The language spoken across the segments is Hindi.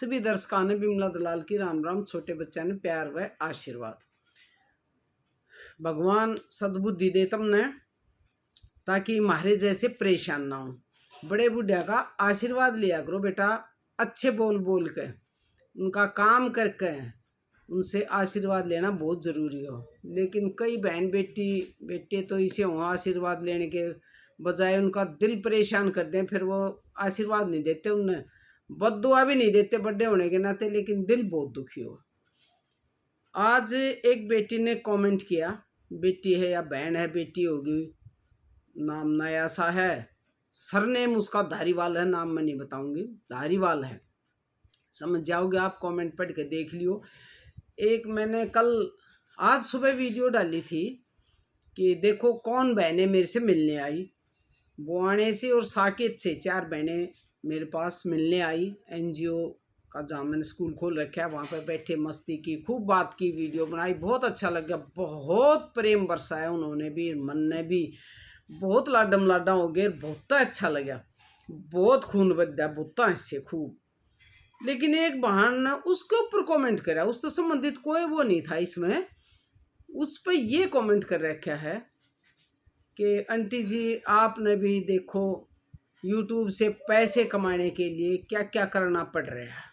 सभी दर्शकों ने बिमला दलाल की राम राम। छोटे बच्चा ने प्यार व आशीर्वाद। भगवान सद्बुद्धि दे तुमने, ताकि मारे जैसे परेशान ना हो। बड़े बुढ़िया का आशीर्वाद लिया करो बेटा, अच्छे बोल बोल के, उनका काम करके उनसे आशीर्वाद लेना बहुत ज़रूरी हो। लेकिन कई बहन बेटे तो इसे हो आशीर्वाद लेने के बजाय उनका दिल परेशान कर दें, फिर वो आशीर्वाद नहीं देते, उन्हें बद्दुआ भी नहीं देते बड़े होने के नाते, लेकिन दिल बहुत दुखी हो। आज एक बेटी ने कमेंट किया, बेटी है या बहन है, बेटी होगी, नाम नया सा है, सरनेम उसका धारीवाल है, नाम मैं नहीं बताऊंगी, धारीवाल है, समझ जाओगे आप, कमेंट पढ़ के देख लियो। एक मैंने आज सुबह वीडियो डाली थी कि देखो कौन बहनें मेरे से मिलने आई। बुआने से और साकेत से 4 बहनें मेरे पास मिलने आई। एनजीओ का जहाँ मैंने स्कूल खोल रखा है वहाँ पर बैठे मस्ती की, खूब बात की, वीडियो बनाई, बहुत अच्छा लगा, बहुत प्रेम बरसाया उन्होंने भी, मन ने भी, बहुत लाडम लाडा हो गए, बहुत अच्छा लगा, बहुत खून बद्दा, बहुत ऐसे खूब। लेकिन एक बहन ने उसके ऊपर कमेंट करा, उस तो संबंधित कोई वो नहीं था इसमें, उस पर ये कमेंट कर रखा है कि आंटी जी आपने भी देखो यूट्यूब से पैसे कमाने के लिए क्या क्या करना पड़ रहा है।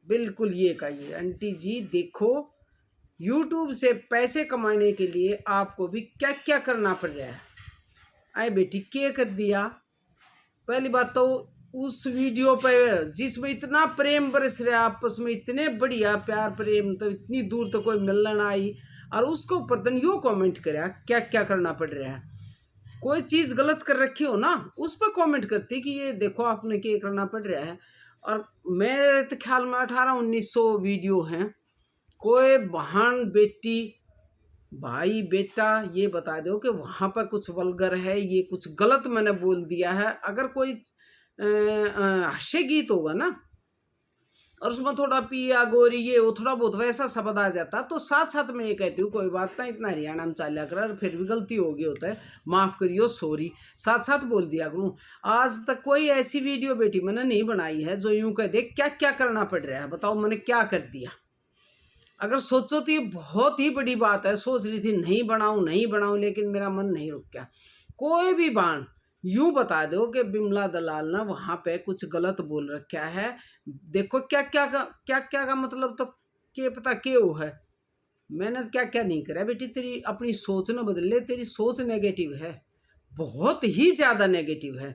बिल्कुल ये कहिए, आंटी जी देखो यूट्यूब से पैसे कमाने के लिए आपको भी क्या क्या करना पड़ रहा है। आए बेटी क्या कर दिया। पहली बात तो उस वीडियो पे जिसमें इतना प्रेम बरस रहा आपस में, इतने बढ़िया प्यार प्रेम, तो इतनी दूर तो कोई मिलना आई, और उसको ऊपर तन यो कमेंट करा क्या क्या करना पड़ रहा है। कोई चीज़ गलत कर रखी हो ना, उस पर कमेंट करती कि ये देखो आपने क्या करना पड़ रहा है। और मेरे तो ख्याल में 1800-1900 वीडियो हैं। कोई बहन बेटी भाई बेटा ये बता दो कि वहाँ पर कुछ वल्गर है, ये कुछ गलत मैंने बोल दिया है। अगर कोई हास्य गीत होगा ना और उसमें थोड़ा पिया गोरी ये वो थोड़ा बहुत वैसा शब्द आ जाता, तो साथ साथ में ये कहती हूँ कोई बात ना, इतना हरियाणा में चालिया कर, फिर भी गलती हो गई होता है, माफ़ करियो, सॉरी, साथ साथ बोल दिया करूँ। आज तक कोई ऐसी वीडियो बेटी मैंने नहीं बनाई है जो यूं कह दे क्या क्या करना पड़ रहा है, बताओ मैंने क्या कर दिया। अगर सोचो तो ये बहुत ही बड़ी बात है। सोच रही थी नहीं बनाऊं, लेकिन मेरा मन नहीं रुक गया। कोई भी बाण यूं बता दो कि बिमला दलाल ना वहां पे कुछ गलत बोल रखा है, देखो क्या क्या का मतलब, तो क्या पता क्या वो है। मैंने क्या क्या नहीं करा बेटी, तेरी अपनी सोच न बदल ले, तेरी सोच नेगेटिव है, बहुत ही ज़्यादा नेगेटिव है।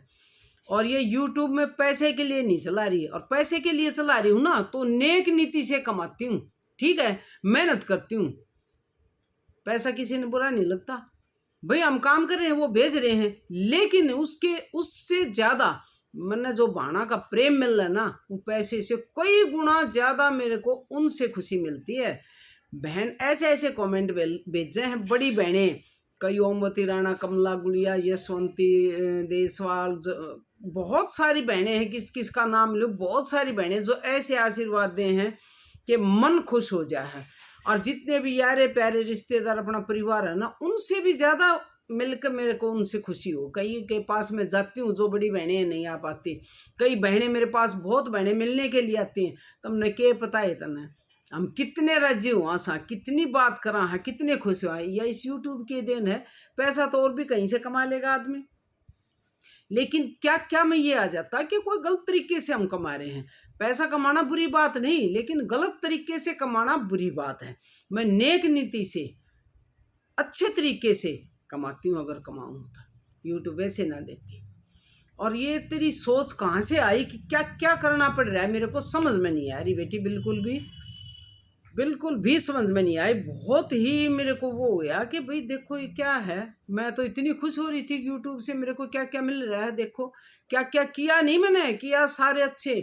और ये यूट्यूब में पैसे के लिए नहीं चला रही, और पैसे के लिए चला रही हूँ ना तो नेक नीति से कमाती हूँ, ठीक है, मेहनत करती हूँ, पैसा किसी ने बुरा नहीं लगता भाई, हम काम कर रहे हैं, वो भेज रहे हैं, लेकिन उससे ज्यादा मैंने जो बाणा का प्रेम मिल रहा है ना, वो पैसे से कई गुना ज्यादा मेरे को उनसे खुशी मिलती है। बहन ऐसे ऐसे कमेंट भेजे हैं, बड़ी बहनें, कई ओमवती राणा, कमला गुड़िया, यशवंती देसवाल, बहुत सारी बहनें हैं, किस किस का नाम लो, बहुत सारी बहनें जो ऐसे आशीर्वाद दे हैं कि मन खुश हो जाए। और जितने भी यारे प्यारे रिश्तेदार अपना परिवार है ना, उनसे भी ज़्यादा मिलकर मेरे को उनसे खुशी हो। कई के पास मैं जाती हूँ जो बड़ी बहनें नहीं आ पाती, कई बहनें मेरे पास, बहुत बहनें मिलने के लिए आती हैं, तुमने क्या पता है इतना हम कितने राज्य हुआ सा, कितनी बात करा है, कितने खुश हुआ है। या इस यूट्यूब के दिन है, पैसा तो और भी कहीं से कमा लेगा आदमी, लेकिन क्या क्या में ये आ जाता कि कोई गलत तरीके से हम कमा रहे हैं। पैसा कमाना बुरी बात नहीं, लेकिन गलत तरीके से कमाना बुरी बात है। मैं नेक नीति से अच्छे तरीके से कमाती हूँ, अगर कमाऊँ तो यूट्यूब वैसे ना देती। और ये तेरी सोच कहाँ से आई कि क्या क्या करना पड़ रहा है, मेरे को समझ में नहीं आ रही बेटी, बिल्कुल भी समझ में नहीं आई। बहुत ही मेरे को वो हो गया कि भाई देखो ये क्या है। मैं तो इतनी खुश हो रही थी कि यूट्यूब से मेरे को क्या क्या मिल रहा है, देखो क्या क्या किया, नहीं मैंने किया सारे अच्छे।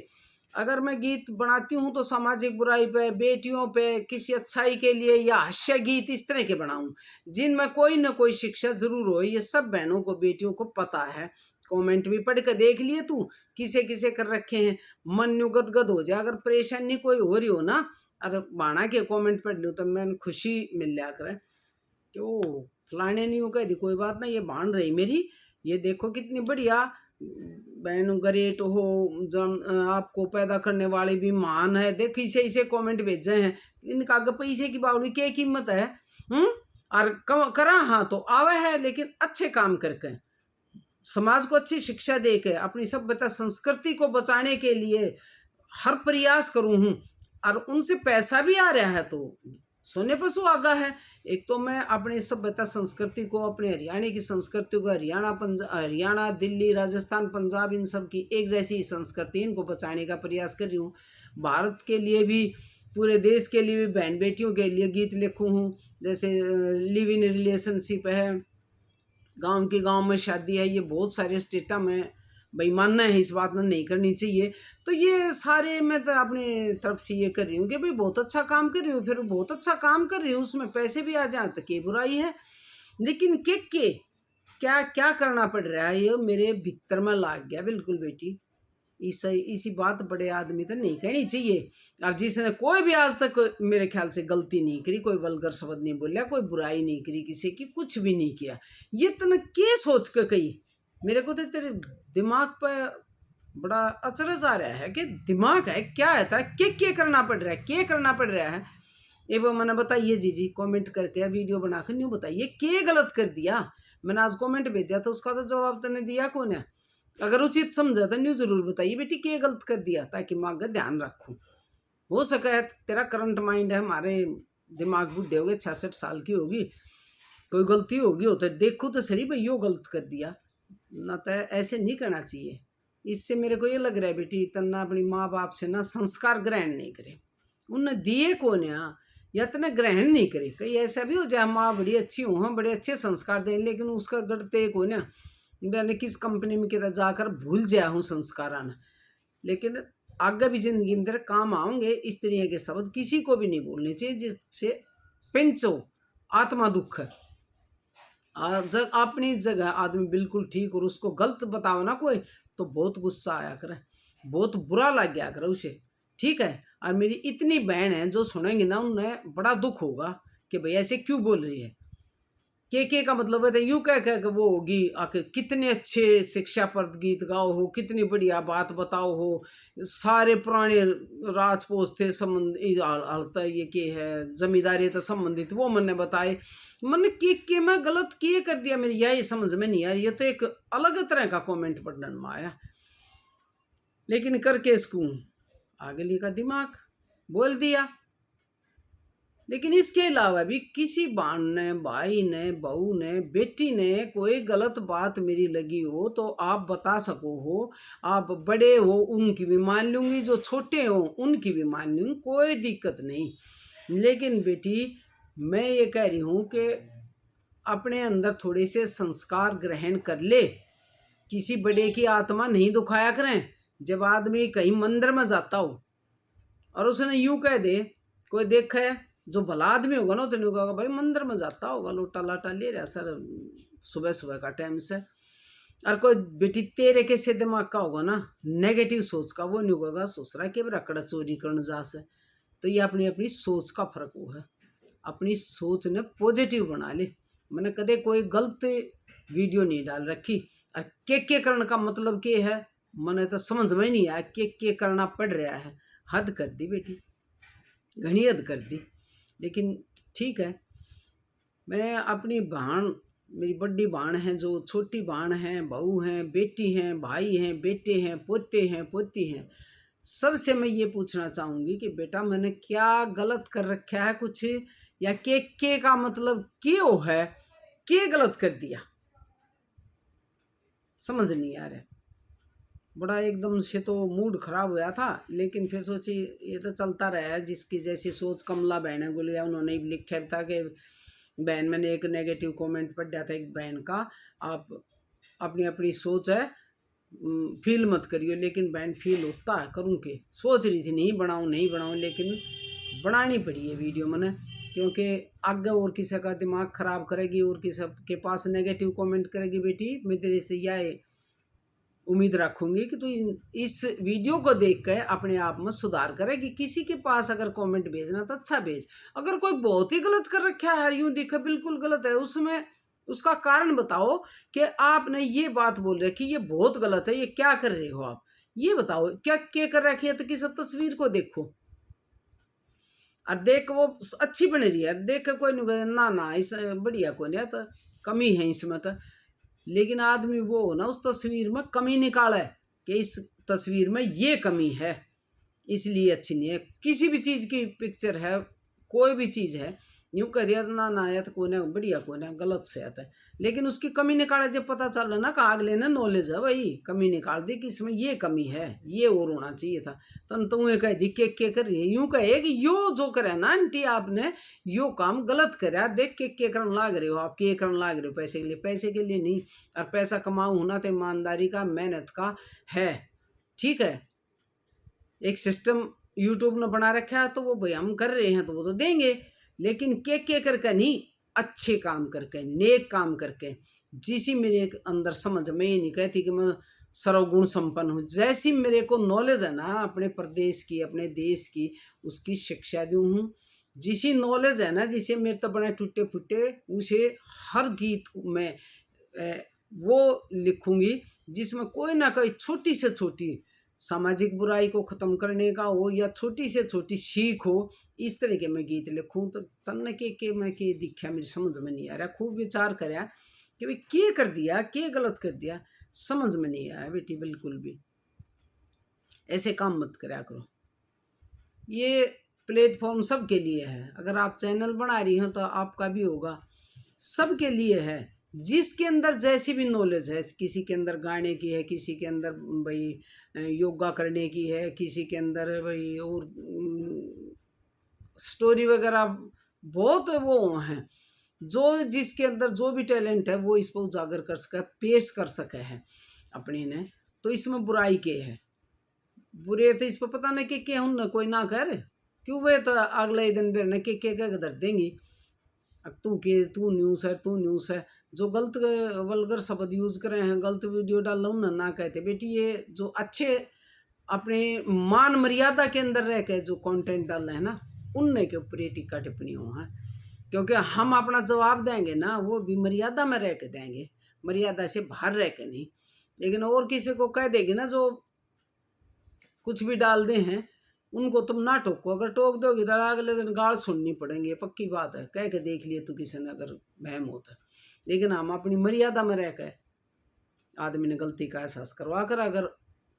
अगर मैं गीत बनाती हूँ तो सामाजिक बुराई पे, बेटियों पे, किसी अच्छाई के लिए, या हास्य गीत इस तरह के बनाऊँ जिनमें कोई ना कोई शिक्षा जरूर हो। ये सब बहनों को, बेटियों को पता है, कमेंट भी पढ़ कर देख लिए तू, किसे किसे कर रखे हैं, मन न्यू गदगद हो जाए। अगर परेशानी कोई हो रही हो ना, अरे बाणा के कमेंट पढ़ लो तो मैं खुशी मिल लिया करे कि ओ फलाने नहीं हो, कह दी कोई बात ना, ये बाण रही मेरी, ये देखो कितनी बढ़िया बहन ग्रेट हो, जन आपको पैदा करने वाले भी महान है। देख इसे इसे कमेंट भेजे हैं, इनका आगे पैसे की बावड़ी क्या कीमत है। और करा हाँ तो आवे है, लेकिन अच्छे काम करके समाज को अच्छी शिक्षा देके अपनी सभ्यता संस्कृति को बचाने के लिए हर प्रयास करूं हूं। और उनसे पैसा भी आ रहा है तो सोने पर सुहागा है। एक तो मैं अपनी सभ्यता संस्कृति को, अपने हरियाणा की संस्कृति को, हरियाणा दिल्ली राजस्थान पंजाब इन सब की एक जैसी संस्कृति, इनको बचाने का प्रयास कर रही हूँ। भारत के लिए भी, पूरे देश के लिए भी, बहन बेटियों के लिए गीत लिखूँ हूँ। जैसे लिव इन रिलेशनशिप है, गांव के गांव में शादी है, ये बहुत सारे स्टेटा में बेईमानना है, इस बात में नहीं करनी चाहिए। तो ये सारे मैं तो अपनी तरफ से ये कर रही हूँ कि भाई बहुत अच्छा काम कर रही हूँ, फिर बहुत अच्छा काम कर रही हूँ, उसमें पैसे भी आ जाए तो क्या बुराई है। लेकिन के क्या क्या करना पड़ रहा है, ये मेरे भीतर में लाग गया बिल्कुल बेटी। इसी बात बड़े आदमी तो नहीं कहनी चाहिए। और जिसने कोई भी आज तक मेरे ख्याल से गलती नहीं करी, कोई वल्गर शब्द नहीं बोलिया, कोई बुराई नहीं करी किसी की, कुछ भी नहीं किया, ये तने के सोच के कही। मेरे को तो तेरे दिमाग पर बड़ा अचरज आ रहा है कि दिमाग है क्या है तेरा, क्या करना पड़ रहा है, क्या करना पड़ रहा है। ये वो मैंने बताइए जी कमेंट करके वीडियो बनाकर न्यू बताइए क्या गलत कर दिया। मैंने आज कमेंट भेजा तो उसका तो जवाब तूने दिया कौन है। अगर उचित समझा तो न्यू जरूर बताइए बेटी क्या गलत कर दिया, ताकि मैं आगे ध्यान रखूं। हो सका है तेरा करंट माइंड है, हमारे दिमाग बुढ़े हो गए, 66 साल की होगी, कोई गलती होगी हो तो देखो तो सही भाई यो गलत कर दिया ना, तो ऐसे नहीं करना चाहिए। इससे मेरे को ये लग रहा है बेटी तना अपनी माँ बाप से ना संस्कार ग्रहण नहीं करे, उनने दिए कौन या इतने ग्रहण नहीं करे। कहीं ऐसा भी हो जाए माँ बड़ी अच्छी हो, हम बड़े अच्छे संस्कार दें, लेकिन उसका गढ़ते को ना मैंने किस कंपनी में किधर जाकर भूल जाया हूँ संस्कार आना। लेकिन आगे भी जिंदगी में तेरे काम आऊंगे, इस तरीके के शब्द किसी को भी नहीं बोलने चाहिए जिससे पिंचो आत्मा दुख है। जब अपनी जगह आदमी बिल्कुल ठीक और उसको गलत बताओ ना कोई, तो बहुत गुस्सा आया करे, बहुत बुरा लग गया करे उसे, ठीक है। और मेरी इतनी बहन है जो सुनेंगी ना, उन्हें बड़ा दुख होगा कि भाई ऐसे क्यों बोल रही है। के का मतलब है तो यूँ कह वो होगी आके कितने अच्छे शिक्षाप्रद गीत गाओ हो, कितनी बढ़िया बात बताओ हो, सारे पुराने राजपूत थे संबंध ये के है जमींदारी तो संबंधित वो मैंने बताए। मैंने के मैं गलत किए कर दिया, मेरी यही समझ में नहीं आ रही। ये तो एक अलग तरह का कमेंट पढ़ने में आया, लेकिन करके इसको आगे लिए का दिमाग बोल दिया। लेकिन इसके अलावा भी किसी बहन ने, भाई ने, बहू ने, बेटी ने कोई गलत बात मेरी लगी हो तो आप बता सको हो। आप बड़े हो उनकी भी मान लूँगी, जो छोटे हो उनकी भी मान लूँगी, कोई दिक्कत नहीं। लेकिन बेटी मैं ये कह रही हूँ कि अपने अंदर थोड़े से संस्कार ग्रहण कर ले, किसी बड़े की आत्मा नहीं दुखाया करें। जब आदमी कहीं मंदिर में जाता हो और उसने यूँ कह दे, कोई देखे जो भला आदमी होगा ना तो नहीं कहोगा भाई मंदिर में जाता होगा, लोटा लाटा ले रहा सर सुबह सुबह का टाइम से। और कोई बेटी तेरे के से दिमाग का होगा ना, नेगेटिव सोच का, वो नहीं होगा सोच रहा कि रकड़ा चोरी करने जा से। तो ये अपनी अपनी सोच का फर्क वो है, अपनी सोच ने पॉजिटिव बना ले। मैंने कदे कोई गलत वीडियो नहीं डाल रखी। और के करने का मतलब क्या है मैंने तो समझ में नहीं आया, के करना पड़ रहा है। हद कर दी बेटी, घनी हद कर दी। लेकिन ठीक है, मैं अपनी बहन, मेरी बड़ी बहन है, जो छोटी बहन है, बहू हैं, बेटी हैं, भाई हैं, बेटे हैं, पोते हैं, पोती हैं, सबसे मैं ये पूछना चाहूँगी कि बेटा मैंने क्या गलत कर रखा है कुछ, या के का मतलब क्यों है, क्या गलत कर दिया, समझ नहीं आ रहा। बड़ा एकदम से तो मूड खराब हुआ था, लेकिन फिर सोची ये तो चलता रहा है, जिसकी जैसी सोच। कमला बहन है गुलिया, उन्होंने लिखा था कि बहन, मैंने एक नेगेटिव कमेंट पढ़ दिया था एक बहन का, आप अपनी अपनी सोच है फील मत करियो। लेकिन बहन फील होता है, करूँ के सोच रही थी नहीं बनाऊँ, लेकिन बनानी पड़ी है वीडियो मैंने, क्योंकि आगे और किसी का दिमाग ख़राब करेगी और किसी के पास नेगेटिव कमेंट करेगी। बेटी मैं तेरे से यह उम्मीद रखूंगी कि तू इस वीडियो को देख कर अपने आप में सुधार करेगी। किसी के पास अगर कमेंट भेजना तो अच्छा भेज, अगर कोई बहुत ही गलत कर रखा है, यूँ दिखे बिल्कुल गलत है, उसमें उसका कारण बताओ कि आपने ये बात बोल रहे कि ये बहुत गलत है, ये क्या कर रहे हो आप, ये बताओ क्या कर रखी है। तो किसी तस्वीर को देखो और देख वो अच्छी बन रही है, देख के कोई नहीं कहे ना ना इस बढ़िया कोई नहीं तो कमी है इसमें तो। लेकिन आदमी वो ना उस तस्वीर में कमी निकाले कि इस तस्वीर में ये कमी है इसलिए अच्छी नहीं है। किसी भी चीज़ की पिक्चर है, कोई भी चीज़ है, यूँ कह दिया ना ना या तो कोई ना बढ़िया कोई ना गलत से आता है, लेकिन उसकी कमी निकाले जब पता चल ना कि अगले ने नॉलेज है भाई, कमी निकाल दी कि इसमें ये कमी है, ये और होना चाहिए था। तो तुम्हें कह दी के कर रही है, यूँ कहे कि यो जो करे ना आंटी आपने यो काम गलत करे, देख के करन लाग रहे हो आप, के करन लाग रहे हो पैसे के लिए नहीं। और पैसा कमाऊ होना तो ईमानदारी का, मेहनत का है, ठीक है। एक सिस्टम यूट्यूब ने बना रखा है तो वो भाई हम कर रहे हैं तो वो तो देंगे, लेकिन के करके नहीं, अच्छे काम करके, नेक काम करके। जिसी मेरे अंदर समझ में ही नहीं कहती कि मैं सर्वगुण संपन्न हूँ, जैसी मेरे को नॉलेज है ना अपने प्रदेश की, अपने देश की, उसकी शिक्षा दूँ हूँ। जिसी नॉलेज है ना, जिसे मेरे तो बने टूटे फूटे, उसे हर गीत में वो लिखूंगी जिसमें कोई ना कोई छोटी से छोटी सामाजिक बुराई को ख़त्म करने का हो या छोटी से छोटी सीख हो, इस तरह के मैं गीत लिखूँ। तो तन के मैं के दिखा मेरी समझ में नहीं आ रहा, खूब विचार कराया कि भाई के कर दिया, के गलत कर दिया, समझ में नहीं आया बेटी। बिल्कुल भी ऐसे काम मत करा करो। ये प्लेटफॉर्म सबके लिए है, अगर आप चैनल बना रही हो तो आपका भी होगा, सबके लिए है। जिसके अंदर जैसी भी नॉलेज है, किसी के अंदर गाने की है, किसी के अंदर भाई योगा करने की है, किसी के अंदर भाई और स्टोरी वगैरह बहुत वो हैं, जो जिसके अंदर जो भी टैलेंट है वो इसको उजागर कर सके, पेश कर सके है अपने ने। तो इसमें बुराई के है, बुरे तो इस पर पता नहीं कि हूँ न कोई ना कर क्यों, वे तो अगले दिन बेर ने के धर देंगी तू न्यूज़ है, तू न्यूज़ है। जो गलत वल्गर शब्द यूज कर रहे हैं, गलत वीडियो डाल रहा हूँ ना कहते बेटी, ये जो अच्छे अपने मान मर्यादा के अंदर रह के जो कंटेंट डाल रहे हैं ना, उनने के ऊपर ये टीका टिप्पणी हो है। क्योंकि हम अपना जवाब देंगे ना वो भी मर्यादा में रह के देंगे, मर्यादा से बाहर रह के नहीं। लेकिन और किसी को कह देगी ना जो कुछ भी डाल दे हैं, उनको तुम ना टोको, अगर टोक दोगे तो अगले दिन गाल सुननी पड़ेंगे, पक्की बात है, कह के देख लिए तो किसी ने अगर बहम होता। लेकिन हम अपनी मर्यादा में रह के आदमी ने गलती का एहसास करवा कर, अगर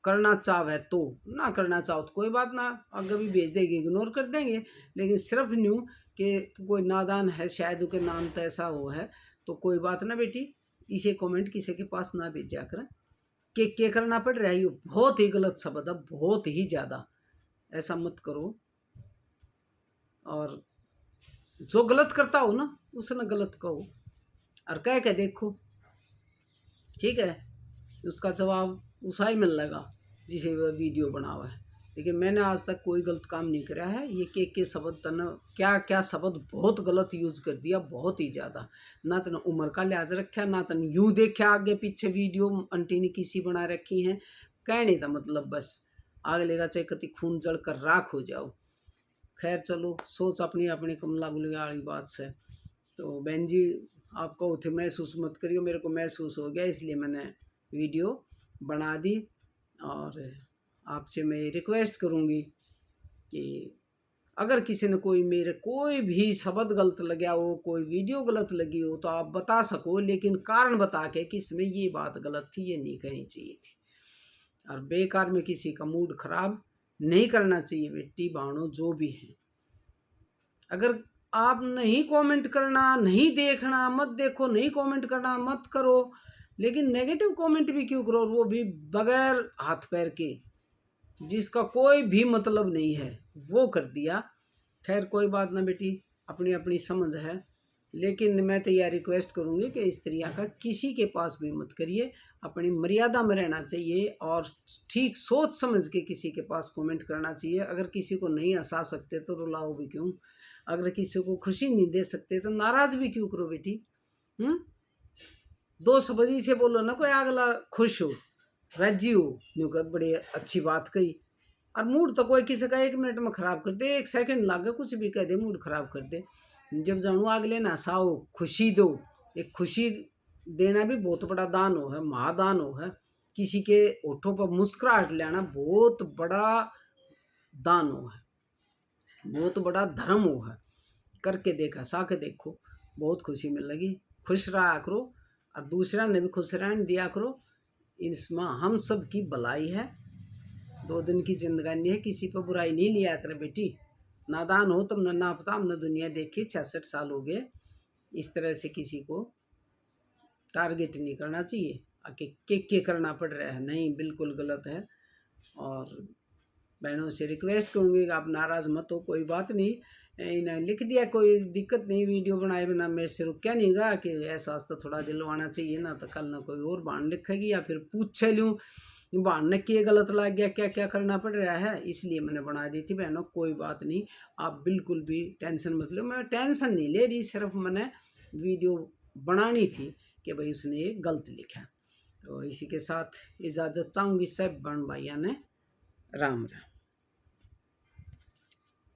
करना चाहे तो, ना करना चाहो तो कोई बात ना, आगे भी भेज देंगे, इग्नोर कर देंगे। लेकिन सिर्फ न्यू कि तो कोई नादान है शायद के नाम तो ऐसा हो है, तो कोई बात ना बेटी, इसे कमेंट किसी के पास ना भेजा कर के करना पड़ रहा है। ये बहुत ही गलत शब्द है, बहुत ही ज़्यादा, ऐसा मत करो। और जो गलत करता हो ना उसने गलत कहो और कह के देखो, ठीक है, उसका जवाब उसा ही मिल लगा जिसे वह वीडियो बना हुआ है। लेकिन मैंने आज तक कोई गलत काम नहीं करा है। ये के शब्द तन क्या क्या शब्द बहुत गलत यूज कर दिया, बहुत ही ज़्यादा। ना तन उम्र का लिहाज रखा, ना तन यूँ देखा आगे पीछे वीडियो आंटी ने किसी बना रखी हैं, कहने का मतलब बस अगले का चाहे कति खून जल कर राख हो जाओ। खैर चलो, सोच अपनी अपनी कमला गुलिया वाली बात से। तो बहन जी आपको उठे महसूस मत करियो, मेरे को महसूस हो गया इसलिए मैंने वीडियो बना दी। और आपसे मैं रिक्वेस्ट करूँगी कि अगर किसी ने कोई मेरे कोई भी शब्द गलत लगा हो, कोई वीडियो गलत लगी हो, तो आप बता सको, लेकिन कारण बता के कि इसमें ये बात गलत थी, ये नहीं कहनी चाहिए थी। और बेकार में किसी का मूड खराब नहीं करना चाहिए बेटी बहनों, जो भी हैं। अगर आप नहीं कमेंट करना, नहीं देखना, मत देखो, नहीं कमेंट करना मत करो, लेकिन नेगेटिव कमेंट भी क्यों करो, वो भी बगैर हाथ पैर के, जिसका कोई भी मतलब नहीं है, वो कर दिया। खैर कोई बात ना बेटी, अपनी अपनी समझ है। लेकिन मैं तो यह रिक्वेस्ट करूँगी कि इस तरह का किसी के पास भी मत करिए, अपनी मर्यादा में रहना चाहिए और ठीक सोच समझ के किसी के पास कमेंट करना चाहिए। अगर किसी को नहीं हंसा सकते तो रुलाओ भी क्यों, अगर किसी को खुशी नहीं दे सकते तो नाराज़ भी क्यों करो बेटी। दो शब्द से बोलो ना, कोई अगला खुश हो, राजी हो, न्यू कर बड़ी अच्छी बात कही। और मूड तो कोई किसी का 1 मिनट में ख़राब कर दे, 1 सेकंड लागे कुछ भी कह दे, मूड ख़राब कर दे। जब जानू अगले ना हंसाओ, खुशी दो, एक खुशी देना भी बहुत बड़ा दान हो है, महादान हो है। किसी के होठों पर मुस्कुराहट लाना बहुत बड़ा दान हो है, बहुत बड़ा धर्म हो है। करके देखा, सा के देखो, बहुत खुशी मिलेगी। खुश रहा करो और दूसरा ने भी खुश रहने दिया करो। इसमें हम सब की भलाई है। 2 दिन की जिंदगानी है, किसी पर बुराई नहीं लिया करे बेटी। नादान हो तुमने ना पता, हमने दुनिया देखी, 66 साल हो गए। इस तरह से किसी को टारगेट नहीं करना चाहिए। आके के करना पड़ रहा है, नहीं, बिल्कुल गलत है। और बहनों से रिक्वेस्ट करूँगी कि आप नाराज़ मत हो, कोई बात नहीं। इन्हें लिख दिया, कोई दिक्कत नहीं, वीडियो बनाए बिना मेरे से रुक क्या नहीं गा कि एहसास तो थोड़ा दिलवाना चाहिए ना, तो कल ना कोई और बहान लिखेगी या फिर पूछ लूँ बहान ने क्या गलत लग गया, क्या क्या करना पड़ रहा है, इसलिए मैंने बना दी थी। बहनों कोई बात नहीं, आप बिल्कुल भी टेंशन मत लो, मैं टेंशन नहीं ले रही, सिर्फ मैंने वीडियो बनानी थी कि भाई उसने ये गलत लिखा। तो इसी के साथ इजाज़त चाहूँगी सब बहन भाइयों ने। राम राम।